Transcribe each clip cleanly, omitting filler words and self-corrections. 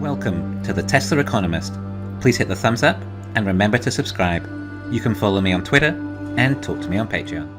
Welcome to the Tesla Economist. Please hit the thumbs up and remember to subscribe. You can follow me on Twitter and talk to me on Patreon.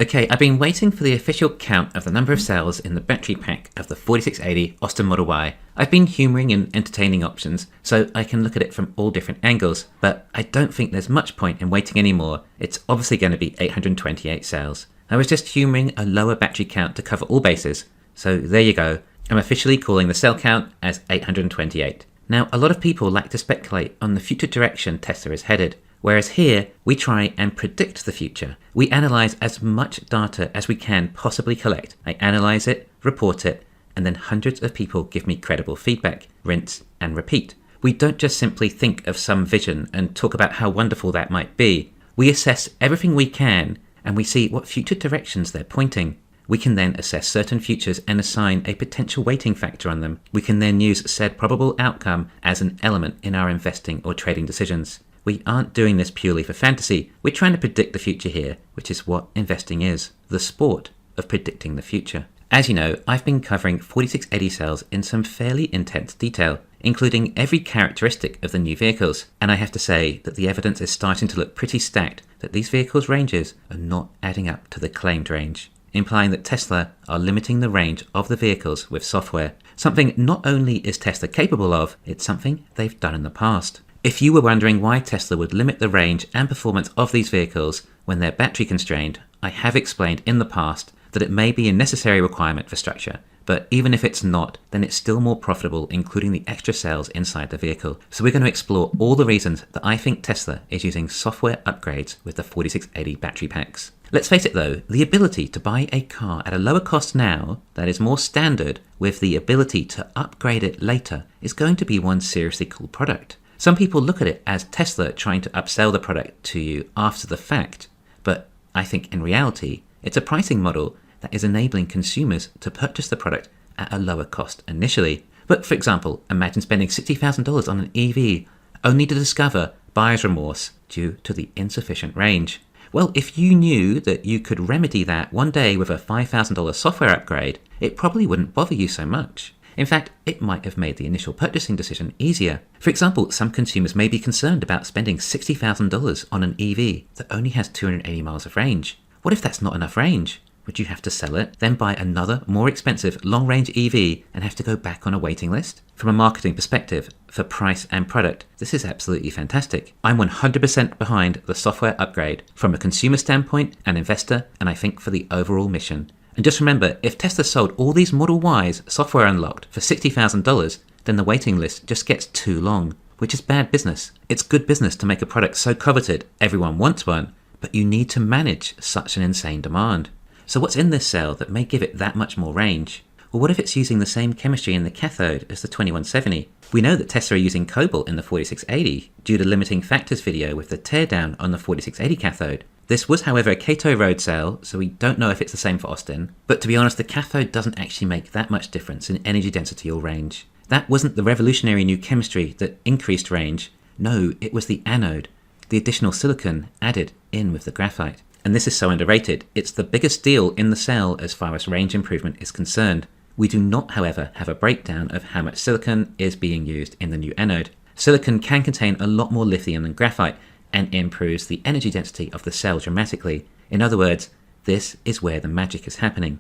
Okay, I've been waiting for the official count of the number of cells in the battery pack of the 4680 Austin Model Y. I've been humouring and entertaining options so I can look at it from all different angles, but I don't think there's much point in waiting anymore. It's obviously going to be 828 cells. I was just humouring a lower battery count to cover all bases, so there you go. I'm officially calling the cell count as 828. Now, a lot of people like to speculate on the future direction Tesla is headed, whereas here we try and predict the future. We analyse as much data as we can possibly collect. I analyse it, report it, and then hundreds of people give me credible feedback, rinse and repeat. We don't just simply think of some vision and talk about how wonderful that might be. We assess everything we can and we see what future directions they're pointing. We can then assess certain futures and assign a potential weighting factor on them. We can then use said probable outcome as an element in our investing or trading decisions. We aren't doing this purely for fantasy. We're trying to predict the future here, which is what investing is, the sport of predicting the future. As you know, I've been covering 4680 cells in some fairly intense detail, including every characteristic of the new vehicles, and I have to say that the evidence is starting to look pretty stacked that these vehicles' ranges are not adding up to the claimed range, implying that Tesla are limiting the range of the vehicles with software. Something not only is Tesla capable of, it's something they've done in the past. If you were wondering why Tesla would limit the range and performance of these vehicles when they're battery constrained, I have explained in the past that it may be a necessary requirement for structure, but even if it's not, then it's still more profitable including the extra cells inside the vehicle. So we're going to explore all the reasons that I think Tesla is using software upgrades with the 4680 battery packs. Let's face it though, the ability to buy a car at a lower cost now that is more standard with the ability to upgrade it later is going to be one seriously cool product. Some people look at it as Tesla trying to upsell the product to you after the fact, but I think in reality, it's a pricing model that is enabling consumers to purchase the product at a lower cost initially. But for example, imagine spending $60,000 on an EV only to discover buyer's remorse due to the insufficient range. Well, if you knew that you could remedy that one day with a $5,000 software upgrade, it probably wouldn't bother you so much. In fact, it might have made the initial purchasing decision easier. For example, some consumers may be concerned about spending $60,000 on an EV that only has 280 miles of range. What if that's not enough range? Would you have to sell it, then buy another, more expensive, long-range EV and have to go back on a waiting list? From a marketing perspective, for price and product, this is absolutely fantastic. I'm 100% behind the software upgrade from a consumer standpoint, an investor, and I think for the overall mission. And just remember, if Tesla sold all these Model Ys software unlocked for $60,000, then the waiting list just gets too long, which is bad business. It's good business to make a product so coveted everyone wants one, but you need to manage such an insane demand. So what's in this cell that may give it that much more range? Well, what if it's using the same chemistry in the cathode as the 2170? We know that Tesla are using cobalt in the 4680 due to limiting factors video with the teardown on the 4680 cathode. This was, however, a Kato road cell, so we don't know if it's the same for Austin. But to be honest, the cathode doesn't actually make that much difference in energy density or range. That wasn't the revolutionary new chemistry that increased range. No, it was the anode, the additional silicon added in with the graphite. And this is so underrated, it's the biggest deal in the cell as far as range improvement is concerned. We do not, however, have a breakdown of how much silicon is being used in the new anode. Silicon can contain a lot more lithium than graphite and improves the energy density of the cell dramatically. In other words, this is where the magic is happening.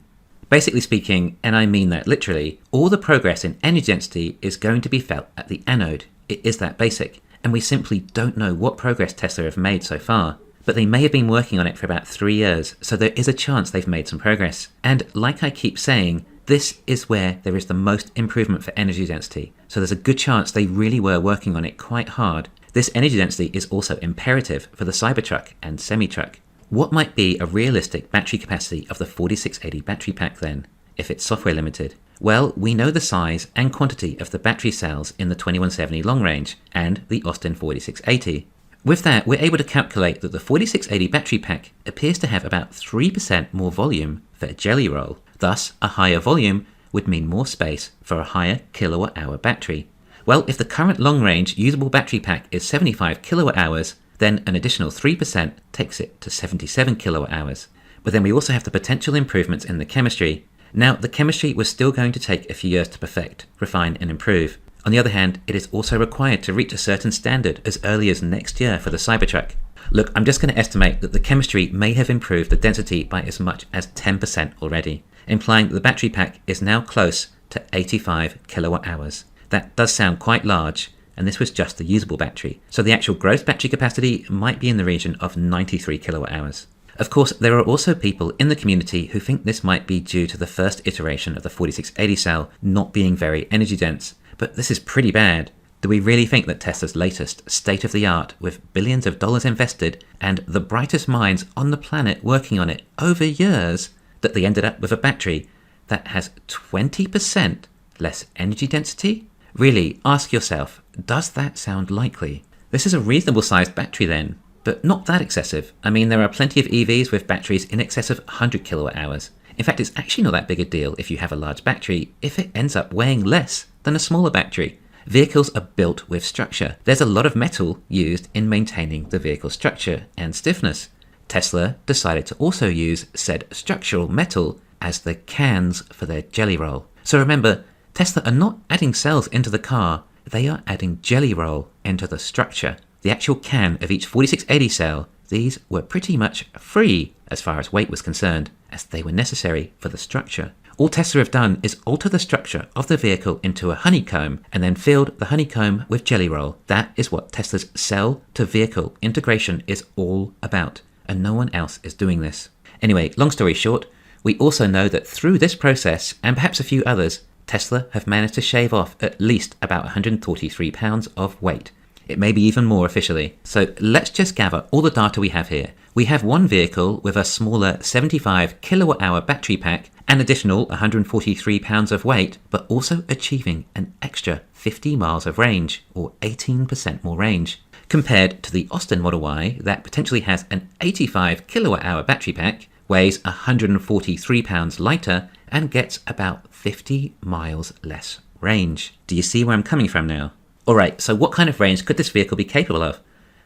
Basically speaking, and I mean that literally, all the progress in energy density is going to be felt at the anode. It is that basic, and we simply don't know what progress Tesla have made so far. But they may have been working on it for about 3 years, so there is a chance they've made some progress. And like I keep saying, this is where there is the most improvement for energy density, so there's a good chance they really were working on it quite hard. This energy density is also imperative for the Cybertruck and semi-truck. What might be a realistic battery capacity of the 4680 battery pack then, if it's software limited? Well, we know the size and quantity of the battery cells in the 2170 long range and the Austin 4680. With that, we're able to calculate that the 4680 battery pack appears to have about 3% more volume for a jelly roll. Thus, a higher volume would mean more space for a higher kilowatt-hour battery. Well, if the current long-range usable battery pack is 75 kilowatt-hours, then an additional 3% takes it to 77 kilowatt-hours. But then we also have the potential improvements in the chemistry. Now, the chemistry was still going to take a few years to perfect, refine and improve, On the other hand, it is also required to reach a certain standard as early as next year for the Cybertruck. Look, I'm just going to estimate that the chemistry may have improved the density by as much as 10% already, implying that the battery pack is now close to 85 kilowatt hours. That does sound quite large, and this was just the usable battery, so the actual gross battery capacity might be in the region of 93 kilowatt hours. Of course, there are also people in the community who think this might be due to the first iteration of the 4680 cell not being very energy dense, but this is pretty bad. Do we really think that Tesla's latest state-of-the-art, with billions of dollars invested and the brightest minds on the planet working on it over years, that they ended up with a battery that has 20% less energy density? Really, ask yourself, does that sound likely? This is a reasonable sized battery then, but not that excessive. I mean, there are plenty of EVs with batteries in excess of 100 kilowatt hours. In fact, it's actually not that big a deal if you have a large battery, if it ends up weighing less than a smaller battery. Vehicles are built with structure. There's a lot of metal used in maintaining the vehicle structure and stiffness. Tesla decided to also use said structural metal as the cans for their jelly roll. So remember, Tesla are not adding cells into the car, they are adding jelly roll into the structure. The actual can of each 4680 cell, these were pretty much free as far as weight was concerned, as they were necessary for the structure. All Tesla have done is alter the structure of the vehicle into a honeycomb and then filled the honeycomb with jelly roll. That is what Tesla's cell-to-vehicle integration is all about, and no one else is doing this. Anyway, long story short, we also know that through this process, and perhaps a few others, Tesla have managed to shave off at least about 143 pounds of weight. It may be even more officially. So let's just gather all the data we have here. We have one vehicle with a smaller 75 kilowatt hour battery pack, an additional 143 pounds of weight, but also achieving an extra 50 miles of range, or 18% more range, compared to the Austin Model Y that potentially has an 85 kilowatt hour battery pack, weighs 143 pounds lighter, and gets about 50 miles less range. Do you see where I'm coming from now? Alright, so what kind of range could this vehicle be capable of?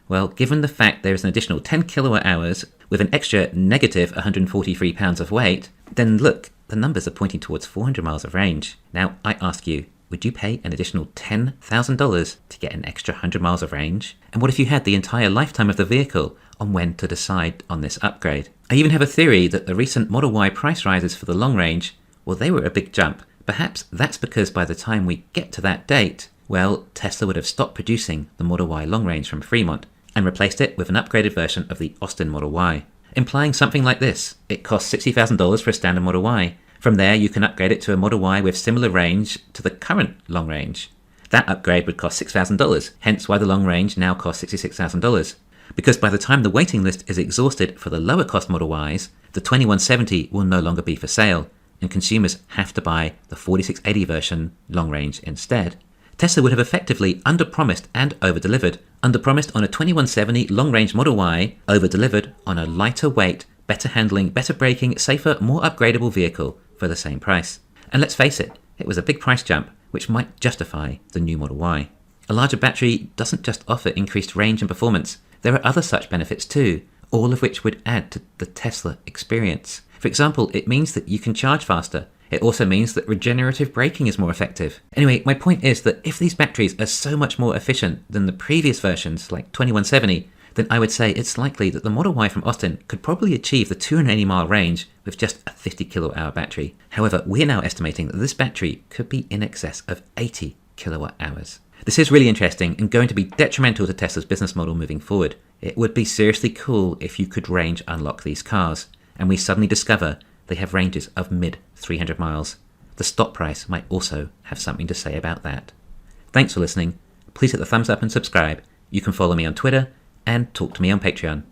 Well, given the fact there is an additional 10 kilowatt hours with an extra negative 143 pounds of weight, then look, the numbers are pointing towards 400 miles of range. Now, I ask you, would you pay an additional $10,000 to get an extra 100 miles of range? And what if you had the entire lifetime of the vehicle on when to decide on this upgrade? I even have a theory that the recent Model Y price rises for the long range, well, they were a big jump. Perhaps that's because by the time we get to that date, well, Tesla would have stopped producing the Model Y long range from Fremont and replaced it with an upgraded version of the Austin Model Y, implying something like this. It costs $60,000 for a standard Model Y. From there, you can upgrade it to a Model Y with similar range to the current long range. That upgrade would cost $6,000, hence why the long range now costs $66,000. Because by the time the waiting list is exhausted for the lower cost Model Ys, the 2170 will no longer be for sale, and consumers have to buy the 4680 version long range instead. Tesla would have effectively underpromised and overdelivered. Underpromised on a 2170 long-range Model Y, overdelivered on a lighter weight, better handling, better braking, safer, more upgradable vehicle for the same price. And let's face it, it was a big price jump, which might justify the new Model Y. A larger battery doesn't just offer increased range and performance. There are other such benefits too, all of which would add to the Tesla experience. For example, it means that you can charge faster. It also means that regenerative braking is more effective. Anyway, my point is that if these batteries are so much more efficient than the previous versions, like 2170, then I would say it's likely that the Model Y from Austin could probably achieve the 280 mile range with just a 50 kilowatt hour battery. However, we're now estimating that this battery could be in excess of 80 kilowatt hours. This is really interesting and going to be detrimental to Tesla's business model moving forward. It would be seriously cool if you could range unlock these cars, and we suddenly discover they have ranges of mid 300 miles. The stock price might also have something to say about that. Thanks for listening. Please hit the thumbs up and subscribe. You can follow me on Twitter and talk to me on Patreon.